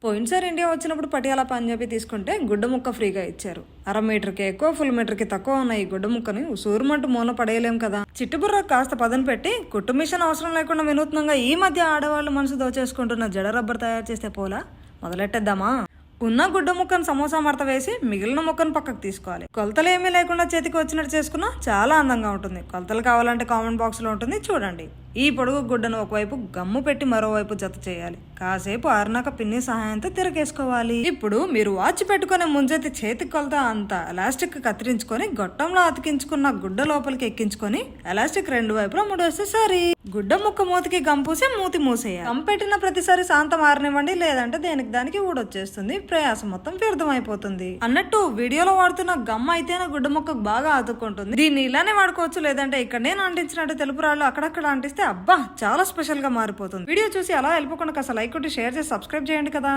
పోయినసారి ఇండియా వచ్చినప్పుడు పటియాలా పంజాబీ తీసుకుంటే గుడ్డ ముక్క ఫ్రీగా ఇచ్చారు. 1/2 మీటర్కి ఎక్కువ, ఫుల్ మీటర్కి తక్కువ ఉన్న ఈ గుడ్డ ముక్కని సూరుమంటూ మూల పడేయలేం కదా. చిట్టుబుర్ర కాస్త పదను పెట్టి కుట్టు మిషన్ అవసరం లేకుండా వినూత్నంగా ఈ మధ్య ఆడవాళ్ళు మనసు దోచేసుకుంటున్న జడ రబ్బర్ తయారు చేస్తే పోలా. మొదలెట్టేద్దామా? ఉన్న గుడ్డ ముక్కను సమోసా మడత వేసి మిగిలిన ముక్కను పక్కకు తీసుకోవాలి. కొలతలు ఏమీ లేకుండా చేతికి వచ్చినట్టు చేసుకున్నా చాలా అందంగా ఉంటుంది. కొలతలు కావాలంటే కామెంట్ బాక్స్ లో ఉంటుంది, చూడండి. ఈ పొడుగు గుడ్డను ఒకవైపు గమ్ము పెట్టి మరోవైపు జత చేయాలి. కాసేపు ఆరినాక పిన్ని సహాయంతో తిరగేసుకోవాలి. ఇప్పుడు మీరు వాచ్ పెట్టుకునే ముంజెత్తి చేతికి కొలత అంత ఎలాస్టిక్ కత్తిరించుకొని గొట్టంలో అతికించుకున్న గుడ్డ లోపలికి ఎక్కించుకొని ఎలాస్టిక్ 2 వైపులా ముడేస్తే సరి. గుడ్డ ముక్క మూతికి గంపూసి మూతి మూసేయాలి. గమ్ పెట్టిన ప్రతిసారి శాంతం ఆరనివ్వండి, లేదంటే దేనికి దానికి ఊడొచ్చేస్తుంది. ప్రయాసం మొత్తం వ్యర్థమైపోతుంది. అన్నట్టు వీడియోలో వాడుతున్న గమ్ అయితేనే గుడ్డ ముక్కకు బాగా అతుక్కుంటుంది. దీన్ని ఇలానే వాడుకోవచ్చు, లేదంటే ఇక్కడ నేను అంటించినట్టు తెలుపు రాళ్ళు అక్కడక్కడ అంటిస్తే అబ్బా చాలా స్పెషల్ గా మారిపోతుంది. వీడియో చూసి అలా వెళ్ళిపోకుండా కాస్త లైక్ కొట్టి షేర్ చేసి సబ్స్క్రైబ్ చేయండి కదా.